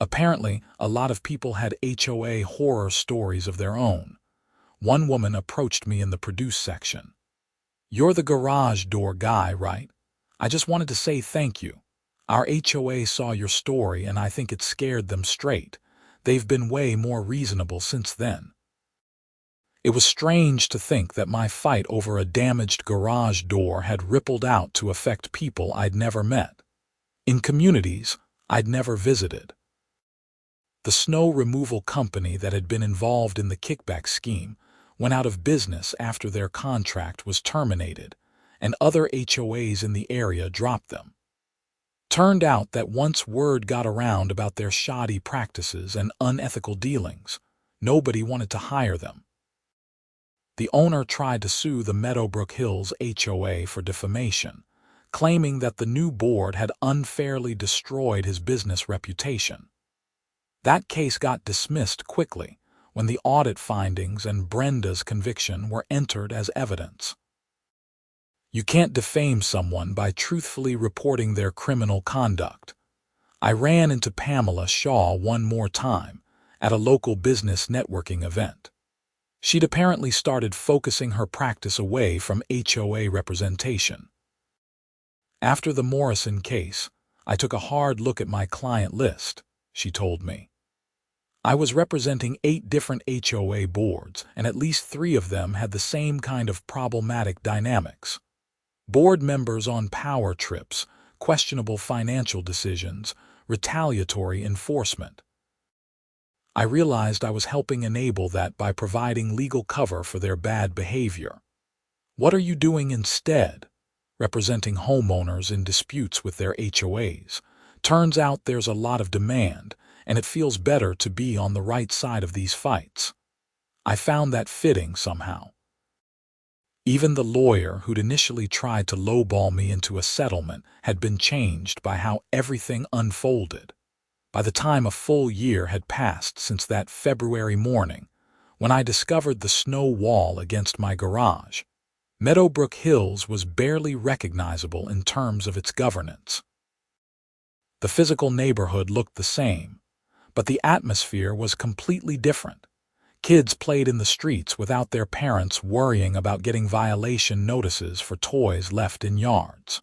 Apparently, a lot of people had HOA horror stories of their own. One woman approached me in the produce section. "You're the garage door guy, right? I just wanted to say thank you. Our HOA saw your story and I think it scared them straight. They've been way more reasonable since then." It was strange to think that my fight over a damaged garage door had rippled out to affect people I'd never met, in communities I'd never visited. The snow removal company that had been involved in the kickback scheme went out of business after their contract was terminated, and other HOAs in the area dropped them. Turned out that once word got around about their shoddy practices and unethical dealings, nobody wanted to hire them. The owner tried to sue the Meadowbrook Hills HOA for defamation, claiming that the new board had unfairly destroyed his business reputation. That case got dismissed quickly when the audit findings and Brenda's conviction were entered as evidence. You can't defame someone by truthfully reporting their criminal conduct. I ran into Pamela Shaw one more time at a local business networking event. She'd apparently started focusing her practice away from HOA representation. "After the Morrison case, I took a hard look at my client list," she told me. "I was representing 8 different HOA boards, and at least 3 of them had the same kind of problematic dynamics. Board members on power trips, questionable financial decisions, retaliatory enforcement. I realized I was helping enable that by providing legal cover for their bad behavior. What are you doing instead? Representing homeowners in disputes with their HOAs. Turns out there's a lot of demand, and it feels better to be on the right side of these fights." I found that fitting somehow. Even the lawyer who'd initially tried to lowball me into a settlement had been changed by how everything unfolded. By the time a full year had passed since that February morning, when I discovered the snow wall against my garage, Meadowbrook Hills was barely recognizable in terms of its governance. The physical neighborhood looked the same, But the atmosphere was completely different. Kids played in the streets without their parents worrying about getting violation notices for toys left in yards.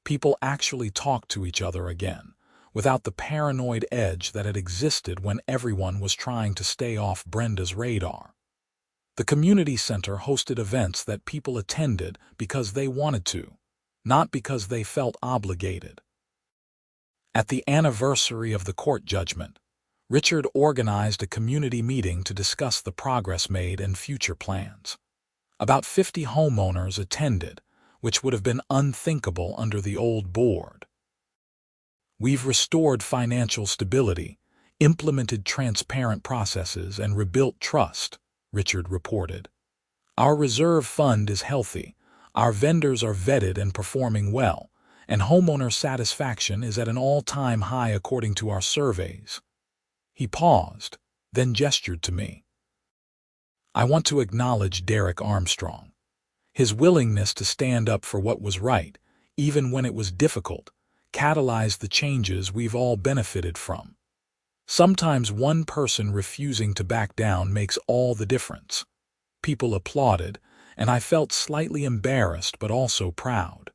People actually talked to each other again, without the paranoid edge that had existed when everyone was trying to stay off Brenda's radar. The community center hosted events that people attended because they wanted to, not because they felt obligated. At the anniversary of the court judgment, Richard organized a community meeting to discuss the progress made and future plans. About 50 homeowners attended, which would have been unthinkable under the old board. "We've restored financial stability, implemented transparent processes, and rebuilt trust," Richard reported. "Our reserve fund is healthy, our vendors are vetted and performing well, and homeowner satisfaction is at an all-time high according to our surveys." He paused, then gestured to me. "I want to acknowledge Derek Armstrong. His willingness to stand up for what was right, even when it was difficult, catalyzed the changes we've all benefited from. Sometimes one person refusing to back down makes all the difference." People applauded, and I felt slightly embarrassed but also proud.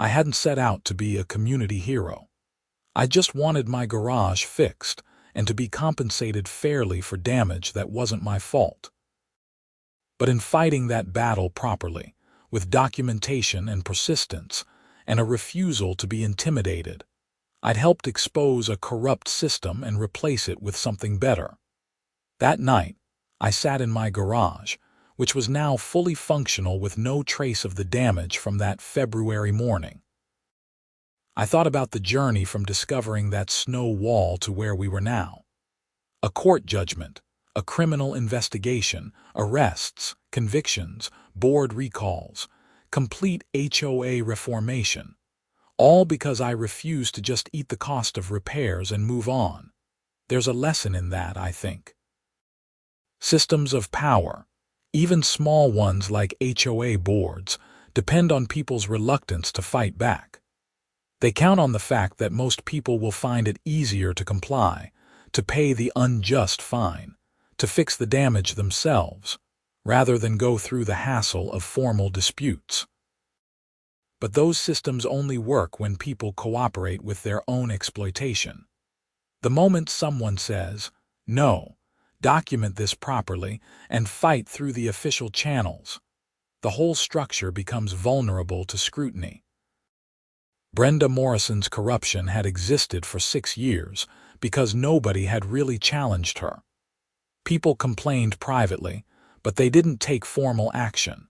I hadn't set out to be a community hero. I just wanted my garage fixed and to be compensated fairly for damage that wasn't my fault. But in fighting that battle properly, with documentation and persistence, and a refusal to be intimidated, I'd helped expose a corrupt system and replace it with something better. That night, I sat in my garage, which was now fully functional with no trace of the damage from that February morning. I thought about the journey from discovering that snow wall to where we were now. A court judgment, a criminal investigation, arrests, convictions, board recalls, complete HOA reformation, all because I refused to just eat the cost of repairs and move on. There's a lesson in that, I think. Systems of power, even small ones like HOA boards, depend on people's reluctance to fight back. They count on the fact that most people will find it easier to comply, to pay the unjust fine, to fix the damage themselves, rather than go through the hassle of formal disputes. But those systems only work when people cooperate with their own exploitation. The moment someone says, "No, document this properly, and fight through the official channels," the whole structure becomes vulnerable to scrutiny. Brenda Morrison's corruption had existed for 6 years because nobody had really challenged her. People complained privately, but they didn't take formal action.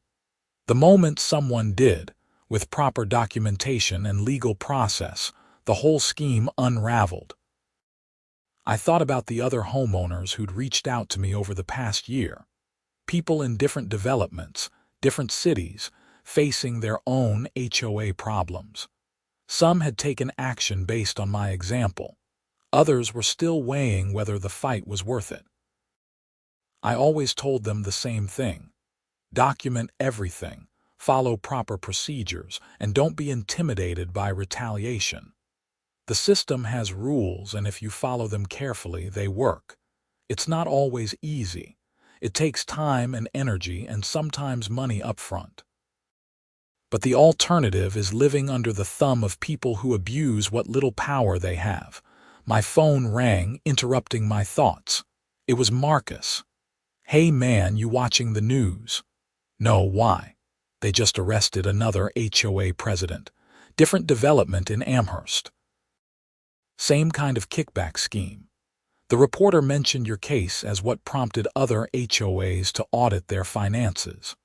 The moment someone did, with proper documentation and legal process, the whole scheme unraveled. I thought about the other homeowners who'd reached out to me over the past year. People in different developments, different cities, facing their own HOA problems. Some had taken action based on my example. Others were still weighing whether the fight was worth it. I always told them the same thing. Document everything, follow proper procedures, and don't be intimidated by retaliation. The system has rules, and if you follow them carefully, they work. It's not always easy. It takes time and energy and sometimes money up front. But the alternative is living under the thumb of people who abuse what little power they have. My phone rang, interrupting my thoughts. It was Marcus. "Hey man, you watching the news?" "No, why?" "They just arrested another HOA president. Different development in Amherst. Same kind of kickback scheme. The reporter mentioned your case as what prompted other HOAs to audit their finances."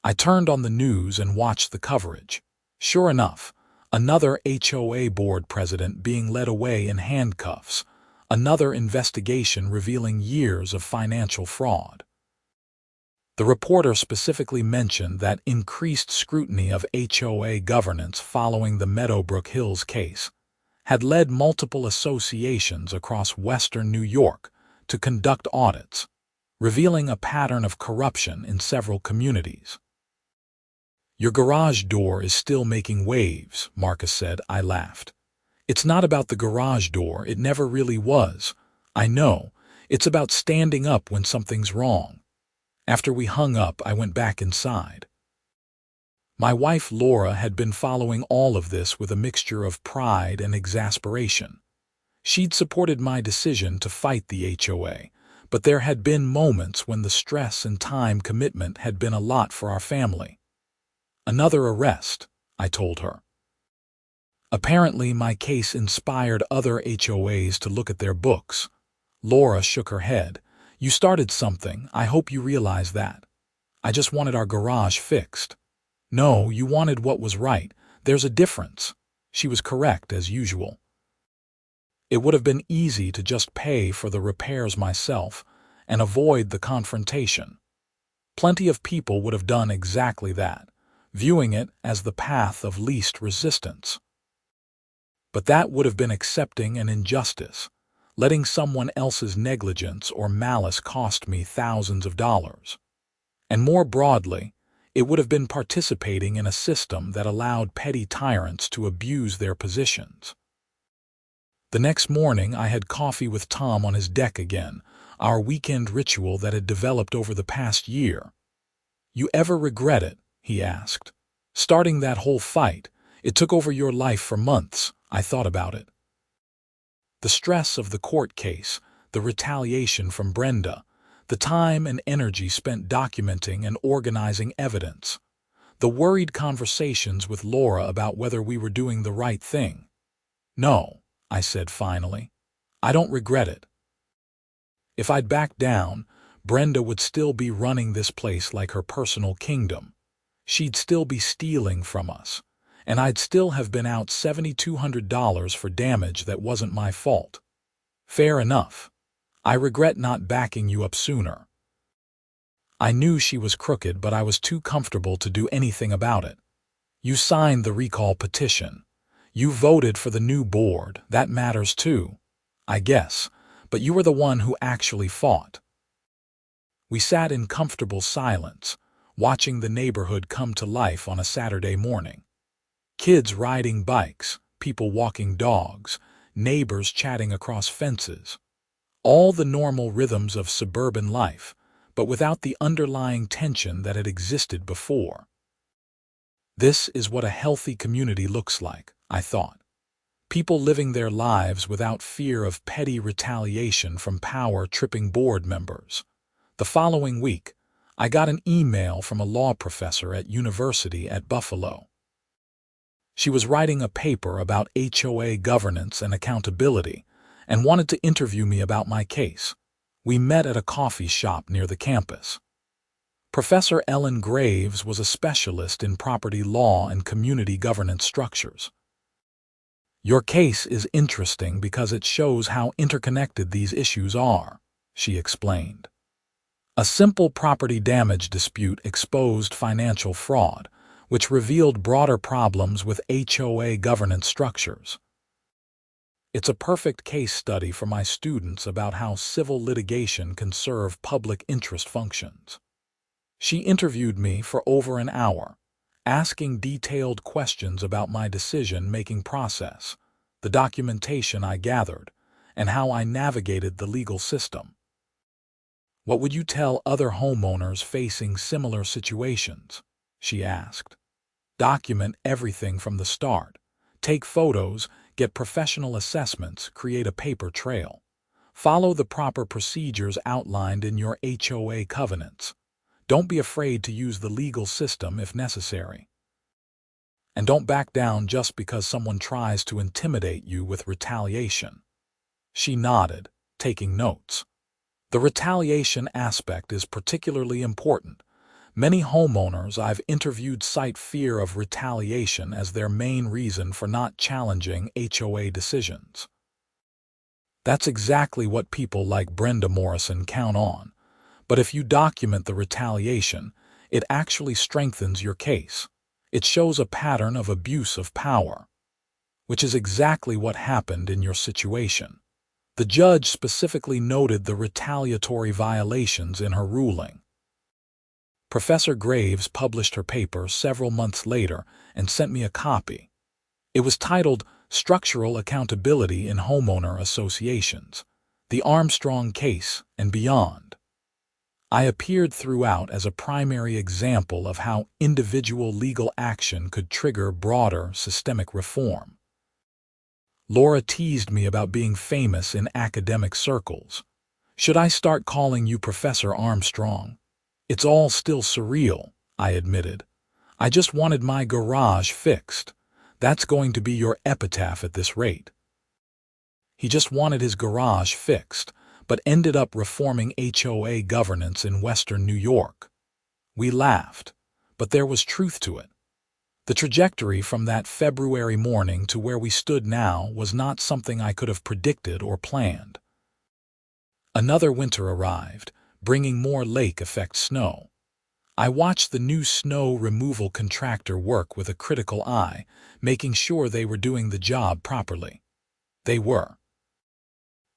I turned on the news and watched the coverage. Sure enough, another HOA board president being led away in handcuffs, another investigation revealing years of financial fraud. The reporter specifically mentioned that increased scrutiny of HOA governance following the Meadowbrook Hills case had led multiple associations across western New York to conduct audits, revealing a pattern of corruption in several communities. "Your garage door is still making waves," Marcus said. I laughed. It's not about the garage door, it never really was. I know. It's about standing up when something's wrong. After we hung up, I went back inside. My wife Laura had been following all of this with a mixture of pride and exasperation. She'd supported my decision to fight the HOA, but there had been moments when the stress and time commitment had been a lot for our family. Another arrest, I told her. Apparently, my case inspired other HOAs to look at their books. Laura shook her head. You started something, I hope you realize that. I just wanted our garage fixed. No, you wanted what was right. There's a difference. She was correct, as usual. It would have been easy to just pay for the repairs myself and avoid the confrontation. Plenty of people would have done exactly that, viewing it as the path of least resistance. But that would have been accepting an injustice, letting someone else's negligence or malice cost me thousands of dollars. And more broadly, it would have been participating in a system that allowed petty tyrants to abuse their positions. The next morning, I had coffee with Tom on his deck again, our weekend ritual that had developed over the past year. You ever regret it? He asked. Starting that whole fight, it took over your life for months. I thought about it. The stress of the court case, the retaliation from Brenda, the time and energy spent documenting and organizing evidence, the worried conversations with Laura about whether we were doing the right thing. No, I said finally. I don't regret it. If I'd backed down, Brenda would still be running this place like her personal kingdom. She'd still be stealing from us, and I'd still have been out $7,200 for damage that wasn't my fault. Fair enough. I regret not backing you up sooner. I knew she was crooked, but I was too comfortable to do anything about it. You signed the recall petition. You voted for the new board. That matters too, I guess, but you were the one who actually fought. We sat in comfortable silence, watching the neighborhood come to life on a Saturday morning. Kids riding bikes, people walking dogs, neighbors chatting across fences. All the normal rhythms of suburban life, but without the underlying tension that had existed before. This is what a healthy community looks like, I thought. People living their lives without fear of petty retaliation from power-tripping board members. The following week, I got an email from a law professor at University at Buffalo. She was writing a paper about HOA governance and accountability and wanted to interview me about my case. We met at a coffee shop near the campus. Professor Ellen Graves was a specialist in property law and community governance structures. Your case is interesting because it shows how interconnected these issues are, she explained. A simple property damage dispute exposed financial fraud, which revealed broader problems with HOA governance structures. It's a perfect case study for my students about how civil litigation can serve public interest functions. She interviewed me for over an hour, asking detailed questions about my decision-making process, the documentation I gathered, and how I navigated the legal system. What would you tell other homeowners facing similar situations? She asked. Document everything from the start. Take photos, get professional assessments, create a paper trail. Follow the proper procedures outlined in your HOA covenants. Don't be afraid to use the legal system if necessary. And don't back down just because someone tries to intimidate you with retaliation. She nodded, taking notes. The retaliation aspect is particularly important. Many homeowners I've interviewed cite fear of retaliation as their main reason for not challenging HOA decisions. That's exactly what people like Brenda Morrison count on. But if you document the retaliation, it actually strengthens your case. It shows a pattern of abuse of power, which is exactly what happened in your situation. The judge specifically noted the retaliatory violations in her ruling. Professor Graves published her paper several months later and sent me a copy. It was titled structural accountability in homeowner associations, the Armstrong case, and beyond. I appeared throughout as a primary example of how individual legal action could trigger broader systemic reform. Laura teased me about being famous in academic circles. Should I start calling you Professor Armstrong? It's all still surreal, I admitted. I just wanted my garage fixed. That's going to be your epitaph at this rate. He just wanted his garage fixed, but ended up reforming HOA governance in Western New York. We laughed, but there was truth to it. The trajectory from that February morning to where we stood now was not something I could have predicted or planned. Another winter arrived, bringing more lake-effect snow. I watched the new snow removal contractor work with a critical eye, making sure they were doing the job properly. They were.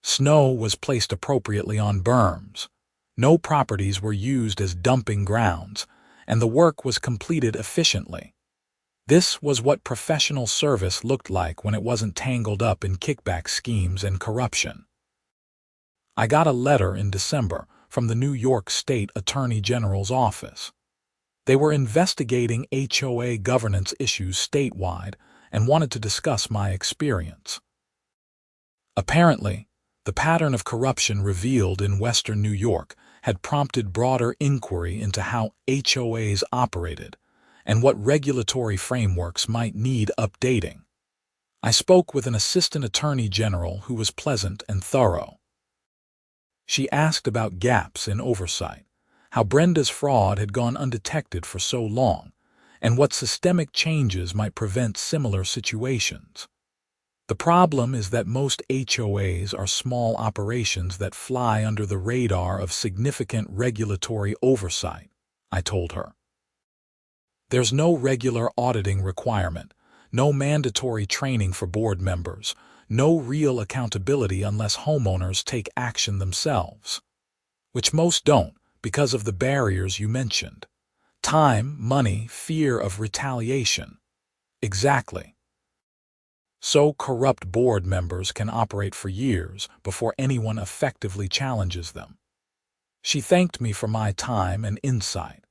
Snow was placed appropriately on berms. No properties were used as dumping grounds, and the work was completed efficiently. This was what professional service looked like when it wasn't tangled up in kickback schemes and corruption. I got a letter in December from the New York State Attorney General's office. They were investigating HOA governance issues statewide and wanted to discuss my experience. Apparently, the pattern of corruption revealed in Western New York had prompted broader inquiry into how HOAs operated and what regulatory frameworks might need updating. I spoke with an assistant attorney general who was pleasant and thorough. She asked about gaps in oversight, how Brenda's fraud had gone undetected for so long, and what systemic changes might prevent similar situations. The problem is that most HOAs are small operations that fly under the radar of significant regulatory oversight, I told her. There's no regular auditing requirement, no mandatory training for board members, no real accountability unless homeowners take action themselves. Which most don't because of the barriers you mentioned. Time, money, fear of retaliation. Exactly. So corrupt board members can operate for years before anyone effectively challenges them. She thanked me for my time and insight.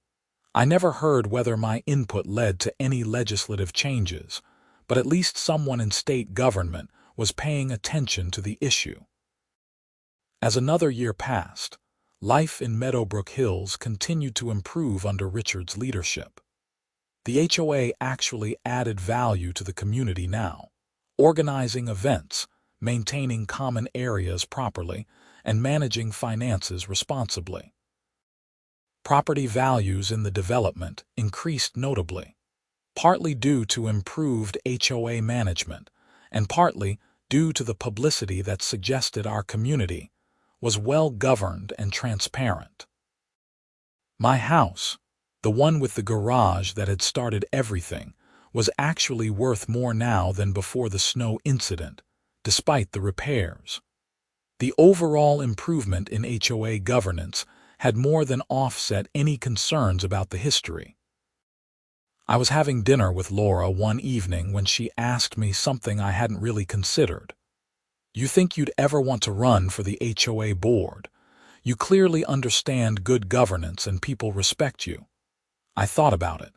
I never heard whether my input led to any legislative changes, but at least someone in state government was paying attention to the issue. As another year passed, life in Meadowbrook Hills continued to improve under Richard's leadership. The HOA actually added value to the community now, organizing events, maintaining common areas properly, and managing finances responsibly. Property values in the development increased notably, partly due to improved HOA management, and partly due to the publicity that suggested our community was well-governed and transparent. My house, the one with the garage that had started everything, was actually worth more now than before the snow incident, despite the repairs. The overall improvement in HOA governance had more than offset any concerns about the history. I was having dinner with Laura one evening when she asked me something I hadn't really considered. You think you'd ever want to run for the HOA board? You clearly understand good governance and people respect you. I thought about it.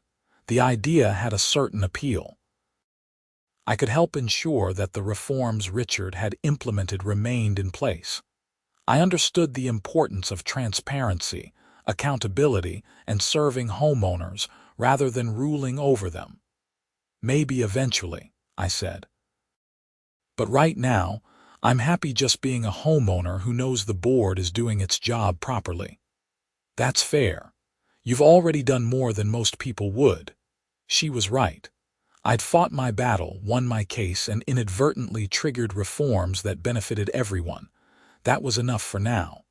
The idea had a certain appeal. I could help ensure that the reforms Richard had implemented remained in place. I understood the importance of transparency, accountability, and serving homeowners rather than ruling over them. Maybe eventually, I said. But right now, I'm happy just being a homeowner who knows the board is doing its job properly. That's fair. You've already done more than most people would. She was right. I'd fought my battle, won my case, and inadvertently triggered reforms that benefited everyone. That was enough for now.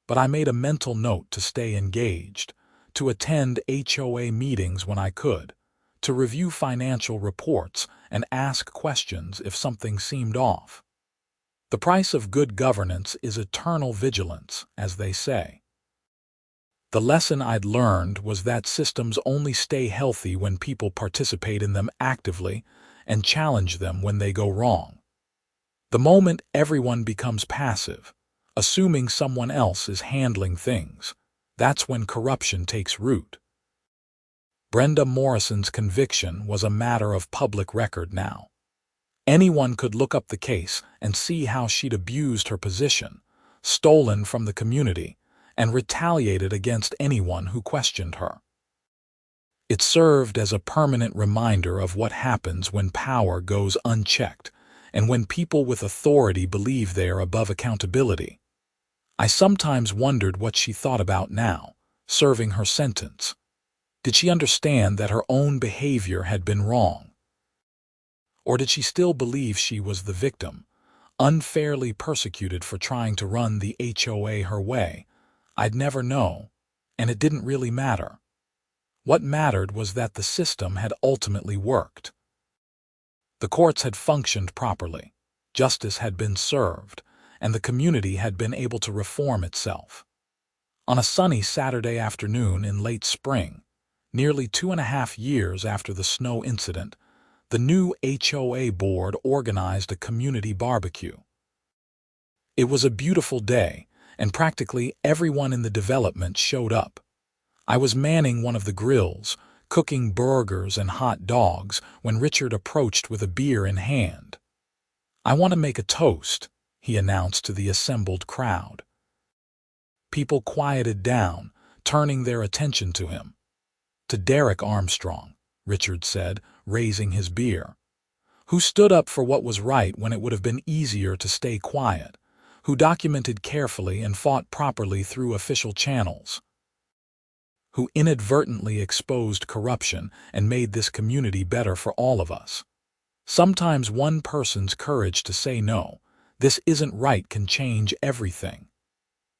But I made a mental note to stay engaged, to attend HOA meetings when I could, to review financial reports and ask questions if something seemed off. The price of good governance is eternal vigilance, as they say. The lesson I'd learned was that systems only stay healthy when people participate in them actively and challenge them when they go wrong. The moment everyone becomes passive, assuming someone else is handling things, that's when corruption takes root. Brenda Morrison's conviction was a matter of public record now. Anyone could look up the case and see how she'd abused her position, stolen from the community, and retaliated against anyone who questioned her. It served as a permanent reminder of what happens when power goes unchecked and when people with authority believe they are above accountability. I sometimes wondered what she thought about now, serving her sentence. Did she understand that her own behavior had been wrong? Or did she still believe she was the victim, unfairly persecuted for trying to run the HOA her way? I'd never know, and it didn't really matter. What mattered was that the system had ultimately worked. The courts had functioned properly, justice had been served, and the community had been able to reform itself. On a sunny Saturday afternoon in late spring, nearly 2.5 years after the snow incident, the new HOA board organized a community barbecue. It was a beautiful day, and practically everyone in the development showed up. I was manning one of the grills, cooking burgers and hot dogs, when Richard approached with a beer in hand. "I want to make a toast," he announced to the assembled crowd. People quieted down, turning their attention to him. "To Derek Armstrong," Richard said, raising his beer, "who stood up for what was right when it would have been easier to stay quiet, who documented carefully and fought properly through official channels, who inadvertently exposed corruption and made this community better for all of us. Sometimes one person's courage to say no, this isn't right, can change everything."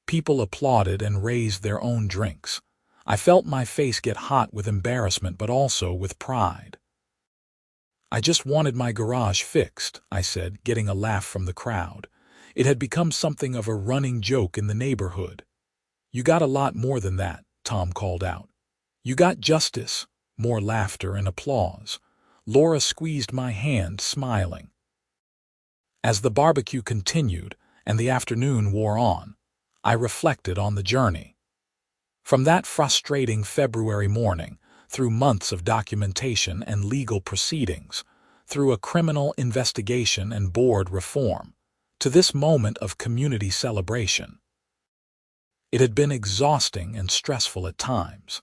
People applauded and raised their own drinks. I felt my face get hot with embarrassment but also with pride. "I just wanted my garage fixed," I said, getting a laugh from the crowd. It had become something of a running joke in the neighborhood. "You got a lot more than that," Tom called out. "You got justice." More laughter and applause. Laura squeezed my hand, smiling. As the barbecue continued and the afternoon wore on, I reflected on the journey. From that frustrating February morning, through months of documentation and legal proceedings, through a criminal investigation and board reform, to this moment of community celebration. It had been exhausting and stressful at times.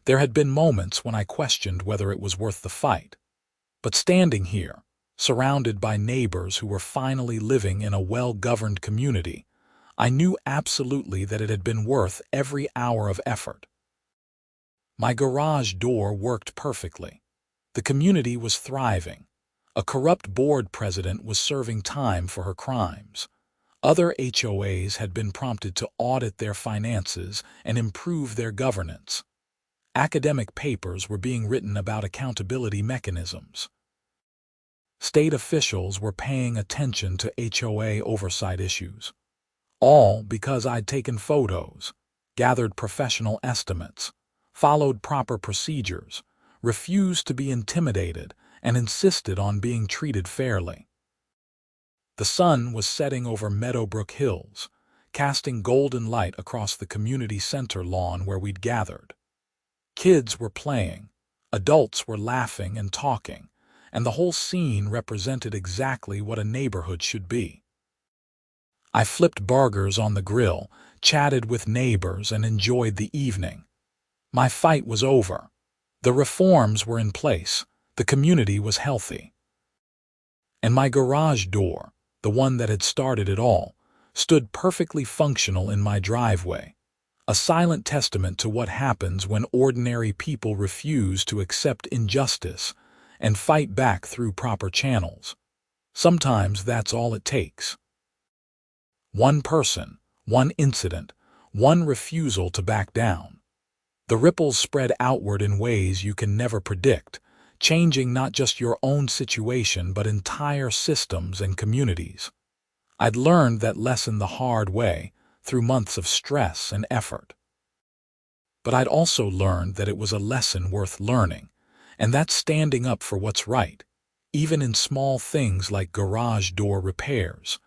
There had been moments when I questioned whether it was worth the fight. But standing here, surrounded by neighbors who were finally living in a well-governed community, I knew absolutely that it had been worth every hour of effort. My garage door worked perfectly. The community was thriving. A corrupt board president was serving time for her crimes. Other HOAs had been prompted to audit their finances and improve their governance. Academic papers were being written about accountability mechanisms. State officials were paying attention to HOA oversight issues. All because I'd taken photos, gathered professional estimates, followed proper procedures, refused to be intimidated, and insisted on being treated fairly. The sun was setting over Meadowbrook Hills, casting golden light across the community center lawn where we'd gathered. Kids were playing, adults were laughing and talking, and the whole scene represented exactly what a neighborhood should be. I flipped burgers on the grill, chatted with neighbors, and enjoyed the evening. My fight was over. The reforms were in place. The community was healthy. And my garage door, the one that had started it all, stood perfectly functional in my driveway, a silent testament to what happens when ordinary people refuse to accept injustice and fight back through proper channels. Sometimes that's all it takes. One person, one incident, one refusal to back down. The ripples spread outward in ways you can never predict, changing not just your own situation but entire systems and communities. I'd learned that lesson the hard way, through months of stress and effort. But I'd also learned that it was a lesson worth learning, and that's standing up for what's right, even in small things like garage door repairs,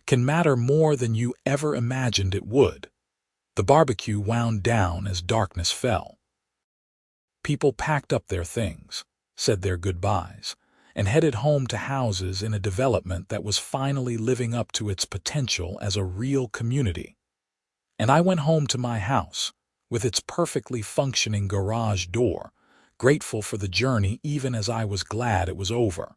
can matter more than you ever imagined it would. The barbecue wound down as darkness fell. People packed up their things, said their goodbyes, and headed home to houses in a development that was finally living up to its potential as a real community. And I went home to my house, with its perfectly functioning garage door, grateful for the journey even as I was glad it was over.